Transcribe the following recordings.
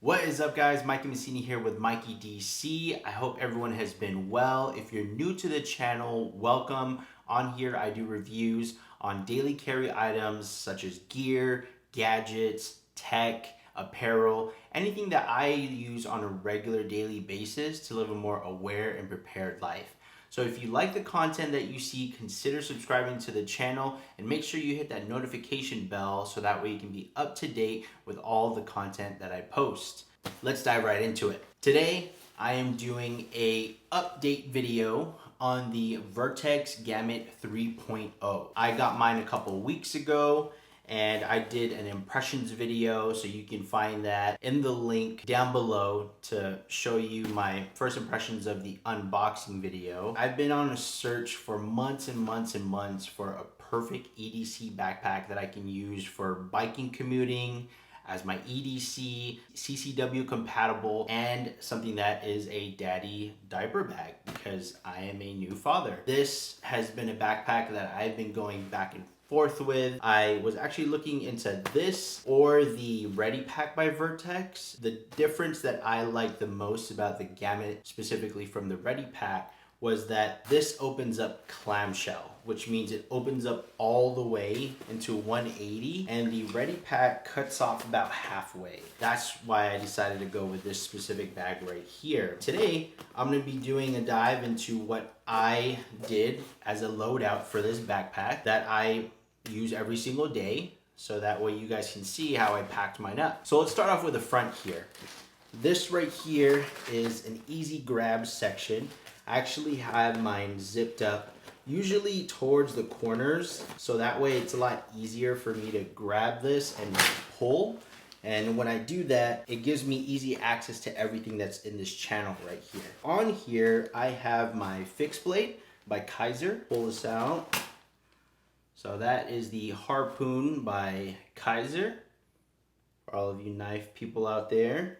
What is up, guys? Mikey Massini here with Mikey DC. I hope everyone has been well. If you're new to the channel, welcome. On here I do reviews on daily carry items such as gear, gadgets, tech, apparel, anything that I use on a regular daily basis to live a more aware and prepared life. So if you like the content that you see, consider subscribing to the channel and make sure you hit that notification bell so that way you can be up to date with all the content that I post. Let's dive right into it. Today, I am doing a update video on the Vertx Gamut 3.0. I got mine a couple weeks ago and I did an impressions video, so you can find that in the link down below to show you my first impressions of the unboxing video. I've been on a search for months and months and months for a perfect EDC backpack that I can use for biking, commuting, as my EDC, CCW compatible, and something that is a daddy diaper bag because I am a new father. This has been a backpack that I've been going back and forth with. I was actually looking into this or the Ready Pack by Vertx. The difference that I like the most about the Gamut, specifically from the Ready Pack, was that this opens up clamshell, which means it opens up all the way into 180, and the Ready Pack cuts off about halfway. That's why I decided to go with this specific bag right here. Today, I'm gonna be doing a dive into what I did as a loadout for this backpack that I use every single day, so that way you guys can see how I packed mine up. So let's start off with the front here. This right here is an easy grab section. I actually have mine zipped up, usually towards the corners, so that way it's a lot easier for me to grab this and pull. And when I do that, it gives me easy access to everything that's in this channel right here. On here, I have my fixed blade by Kaiser. Pull this out. So that is the Harpoon by Kaiser, for all of you knife people out there.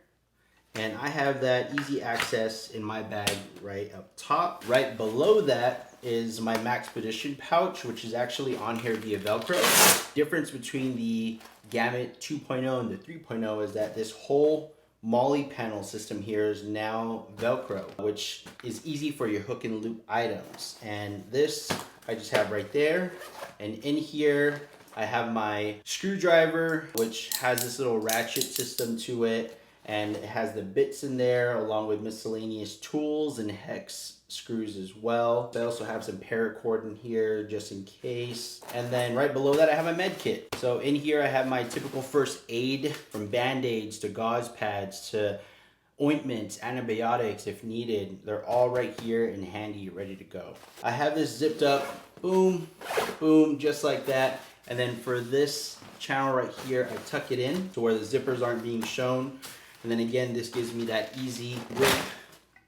And I have that easy access in my bag right up top. Right below that is my Maxpedition pouch, which is actually on here via Velcro. Difference between the Gamut 2.0 and the 3.0 is that this whole MOLLE panel system here is now Velcro, which is easy for your hook and loop items. And this I just have right there. And in here, I have my screwdriver, which has this little ratchet system to it. And it has the bits in there along with miscellaneous tools and hex screws as well. I also have some paracord in here just in case. And then right below that I have my med kit. So in here I have my typical first aid, from band-aids to gauze pads to ointments, antibiotics if needed. They're all right here and handy, ready to go. I have this zipped up, boom, boom, just like that. And then for this channel right here, I tuck it in to where the zippers aren't being shown. And then again, this gives me that easy rip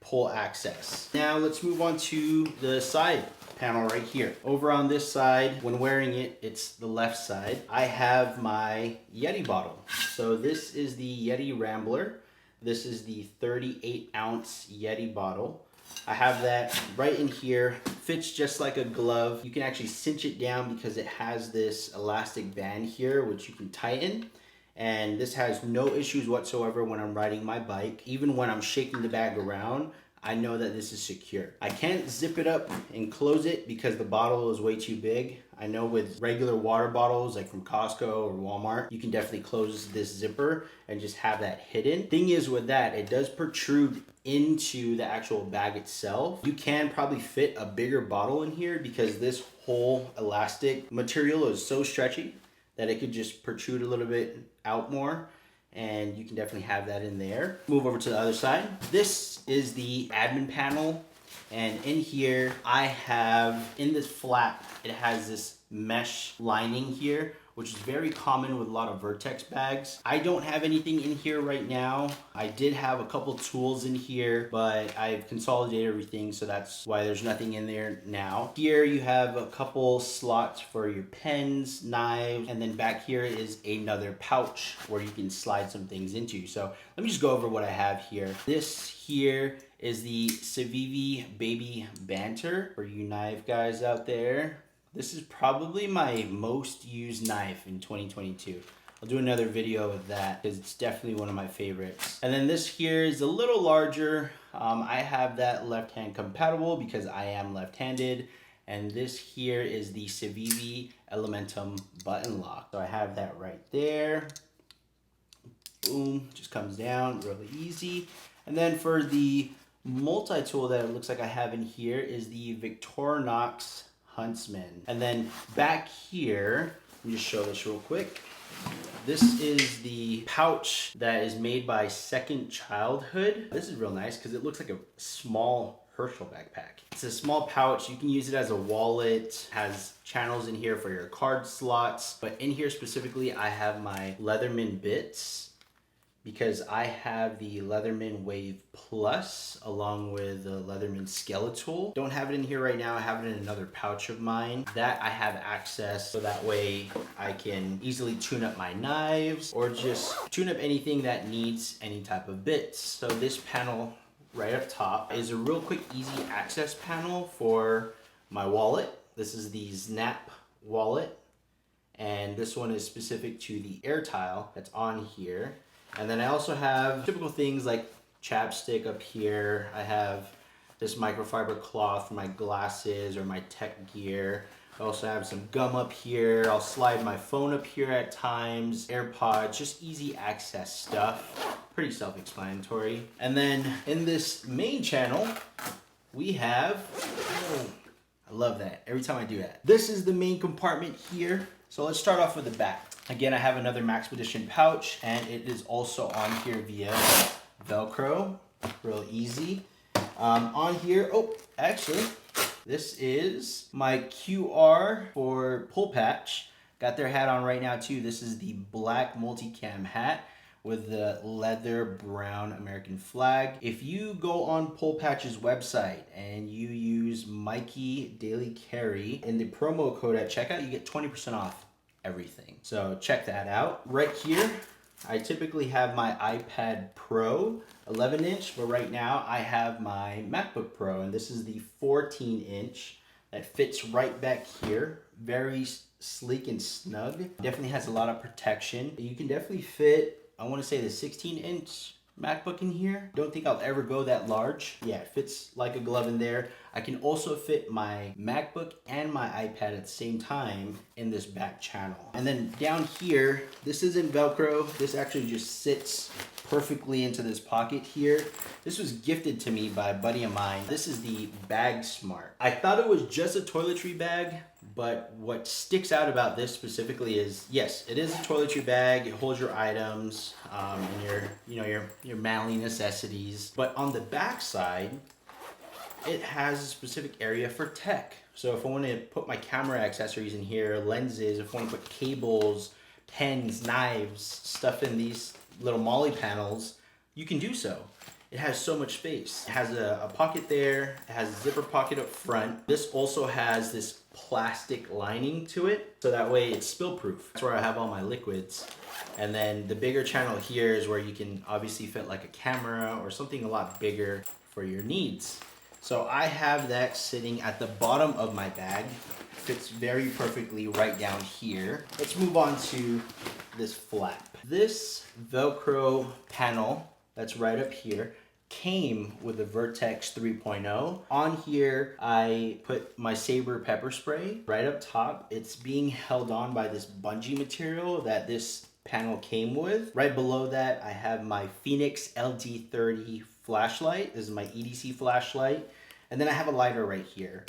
pull access. Now let's move on to the side panel right here. Over on this side, when wearing it, it's the left side. I have my Yeti bottle. So this is the Yeti Rambler. This is the 38 ounce Yeti bottle. I have that right in here. Fits just like a glove. You can actually cinch it down because it has this elastic band here, which you can tighten. And this has no issues whatsoever when I'm riding my bike. Even when I'm shaking the bag around, I know that this is secure. I can't zip it up and close it because the bottle is way too big. I know with regular water bottles, like from Costco or Walmart, you can definitely close this zipper and just have that hidden. Thing is with that, it does protrude into the actual bag itself. You can probably fit a bigger bottle in here because this whole elastic material is so stretchy that it could just protrude a little bit out more, and you can definitely have that in there. Move over to the other side. This is the admin panel, and in here I have, in this flap, it has this mesh lining here, which is very common with a lot of Vertx bags. I don't have anything in here right now. I did have a couple tools in here, but I've consolidated everything, so that's why there's nothing in there now. Here you have a couple slots for your pens, knives, and then back here is another pouch where you can slide some things into. So let me just go over what I have here. This here is the Civivi Baby Banter for you knife guys out there. This is probably my most used knife in 2022. I'll do another video of that because it's definitely one of my favorites. And then this here is a little larger. I have that left-hand compatible because I am left-handed. And this here is the CCW Elementum button lock. So I have that right there. Boom, just comes down really easy. And then for the multi-tool that it looks like I have in here is the Victorinox Huntsman. And then back here, let me just show this real quick. This is the pouch that is made by Second Childhood. This is real nice because it looks like a small Herschel backpack. It's a small pouch. You can use it as a wallet. Has channels in here for your card slots. But in here specifically, I have my Leatherman bits because I have the Leatherman Wave Plus along with the Leatherman Skeletal. Don't have it in here right now. I have it in another pouch of mine. That I have access so that way I can easily tune up my knives or just tune up anything that needs any type of bits. So this panel right up top is a real quick, easy access panel for my wallet. This is the Snap wallet, and this one is specific to the air tile that's on here. And then I also have typical things like chapstick up here. I have this microfiber cloth for my glasses or my tech gear. I also have some gum up here. I'll slide my phone up here at times, AirPods, just easy access stuff. Pretty self-explanatory. And then in this main channel, we have, oh, I love that every time I do that. This is the main compartment here. So let's start off with the back. Again, I have another Maxpedition pouch and it is also on here via Velcro, real easy. On here, oh, actually, this is my QR for pull patch. Got their hat on right now too. This is the black multicam hat with the leather brown American flag. If you go on Pull Patch's website and you use Mikey Daily Carry in the promo code at checkout, you get 20% off everything. So check that out. Right here, I typically have my iPad Pro 11-inch, but right now I have my MacBook Pro, and this is the 14-inch that fits right back here. Very sleek and snug. Definitely has a lot of protection. You can definitely fit, I want to say, the 16-inch MacBook in here. Don't think I'll ever go that large. Yeah, it fits like a glove in there. I can also fit my MacBook and my iPad at the same time in this back channel. And then down here, this isn't Velcro. This actually just sits perfectly into this pocket here. This was gifted to me by a buddy of mine. This is the Bag Smart. I thought it was just a toiletry bag, but what sticks out about this specifically is, yes, it is a toiletry bag. It holds your items and your manly necessities. But on the back side, it has a specific area for tech. So if I want to put my camera accessories in here, lenses, if I want to put cables, pens, knives, stuff in these little MOLLE panels, you can do so. It has so much space. It has a pocket there. It has a zipper pocket up front. This also has this plastic lining to it, so that way it's spill proof. That's where I have all my liquids. And then the bigger channel here is where you can obviously fit like a camera or something a lot bigger for your needs. So I have that sitting at the bottom of my bag. Fits very perfectly right down here. Let's move on to this flap. This Velcro panel that's right up here came with the Vertx 3.0. On here, I put my Saber pepper spray right up top. It's being held on by this bungee material that this panel came with. Right below that, I have my Phoenix LD30 flashlight. This is my EDC flashlight. And then I have a lighter right here.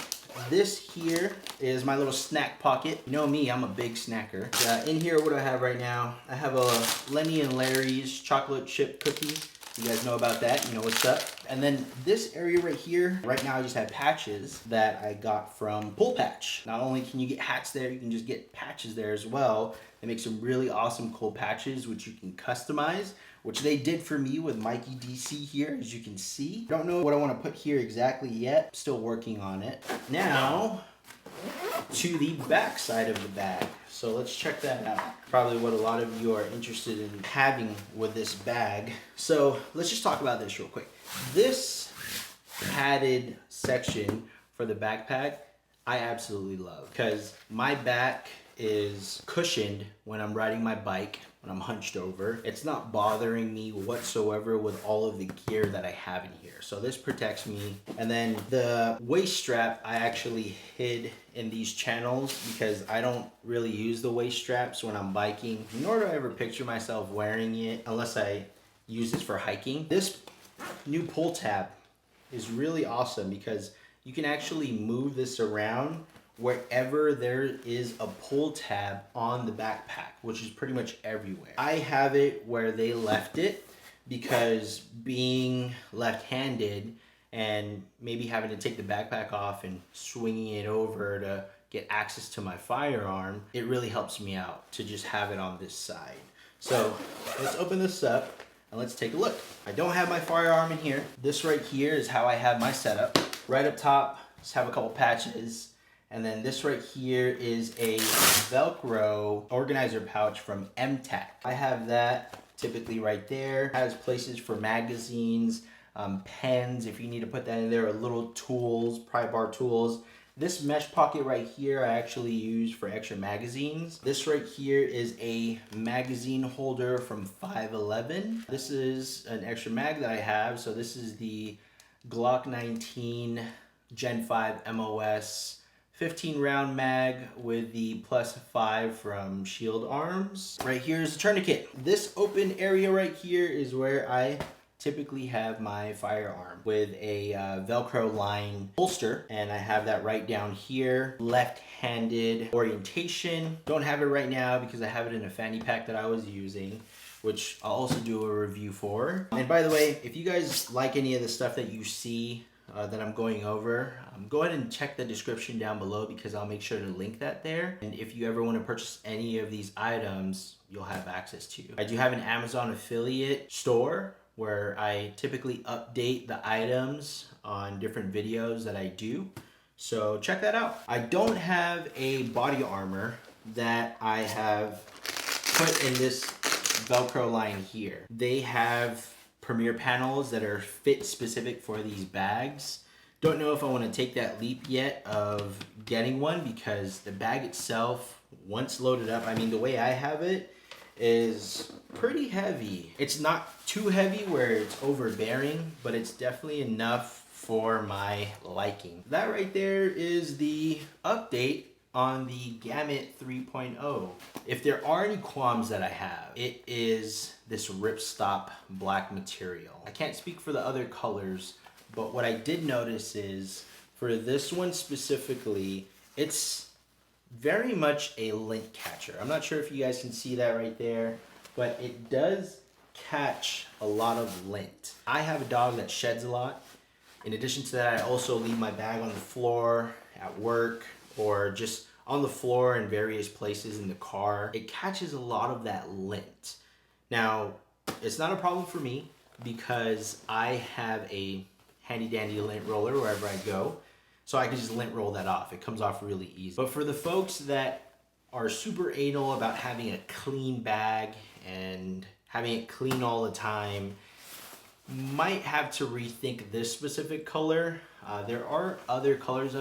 This here is my little snack pocket. You know me, I'm a big snacker. In here, what do I have right now? I have a Lenny and Larry's chocolate chip cookie. You guys know about that, you know what's up. And then this area right here, right now I just have patches that I got from Pull Patch. Not only can you get hats there, you can just get patches there as well. They make some really awesome cool patches which you can customize, which they did for me with Mikey DC here, as you can see. Don't know what I want to put here exactly yet. Still working on it. Now, to the back side of the bag. So let's check that out. Probably what a lot of you are interested in having with this bag. So let's just talk about this real quick. This padded section for the backpack, I absolutely love because my back is cushioned when I'm riding my bike. when I'm hunched over. It's not bothering me whatsoever with all of the gear that I have in here. So this protects me. And then the waist strap I actually hid in these channels because I don't really use the waist straps when I'm biking, nor do I ever picture myself wearing it unless I use this for hiking. This new pull tab is really awesome because you can actually move this around wherever there is a pull tab on the backpack, which is pretty much everywhere. I have it where they left it because being left-handed and maybe having to take the backpack off and swinging it over to get access to my firearm, it really helps me out to just have it on this side. So let's open this up and let's take a look. I don't have my firearm in here. This right here is how I have my setup. Right up top, just have a couple patches. And then this right here is a Velcro organizer pouch from MTAC. I have that typically right there. It has places for magazines, pens, if you need to put that in there, or little tools, pry bar tools. This mesh pocket right here I actually use for extra magazines. This right here is a magazine holder from 511. This is an extra mag that I have. So this is the Glock 19 Gen 5 MOS 15 round mag with the +5 from Shield Arms. Right here is the tourniquet. This open area right here is where I typically have my firearm with a Velcro line holster, and I have that right down here. Left-handed orientation. Don't have it right now because I have it in a fanny pack that I was using, which I'll also do a review for. And by the way, if you guys like any of the stuff that you see that I'm going over, go ahead and check the description down below because I'll make sure to link that there. And if you ever want to purchase any of these items, you'll have access to. I do have an Amazon affiliate store where I typically update the items on different videos that I do. So check that out. I don't have a body armor that I have put in this Velcro line here. They have Premier panels that are fit specific for these bags. Don't know if I want to take that leap yet of getting one because the bag itself, once loaded up, I mean, the way I have it is pretty heavy. It's not too heavy where it's overbearing, but it's definitely enough for my liking. That right there is the update on the Gamut 3.0. If there are any qualms that I have, it is this ripstop black material. I can't speak for the other colors, but what I did notice is for this one specifically, it's very much a lint catcher. I'm not sure if you guys can see that right there, but it does catch a lot of lint. I have a dog that sheds a lot. In addition to that, I also leave my bag on the floor at work or just on the floor in various places in the car. It catches a lot of that lint. Now, it's not a problem for me because I have a handy dandy lint roller wherever I go, so I can just lint roll that off. It comes off really easy. But for the folks that are super anal about having a clean bag and having it clean all the time, might have to rethink this specific color. There are other colors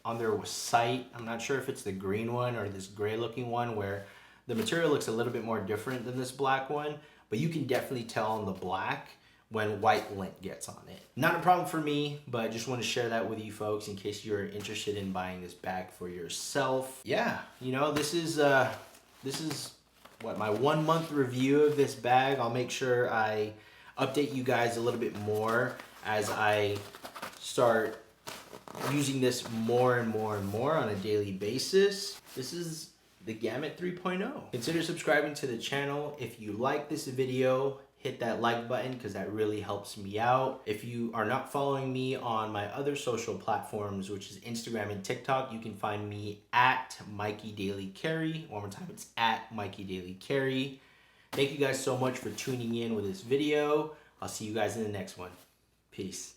on their site. I'm not sure if it's the green one or this gray looking one where the material looks a little bit more different than this black one, but you can definitely tell on the black when white lint gets on it. Not a problem for me, but I just want to share that with you folks in case you're interested in buying this bag for yourself. Yeah, you know, this is what, my 1 month review of this bag. I'll make sure I update you guys a little bit more as I start using this more and more and more on a daily basis. This is the Gamut 3.0. Consider subscribing to the channel. If you like this video, hit that like button because that really helps me out. If you are not following me on my other social platforms, which is Instagram and TikTok, you can find me at Mikey Daily Carry. One more time, it's at Mikey Daily Carry. Thank you guys so much for tuning in with this video. I'll see you guys in the next one. Peace.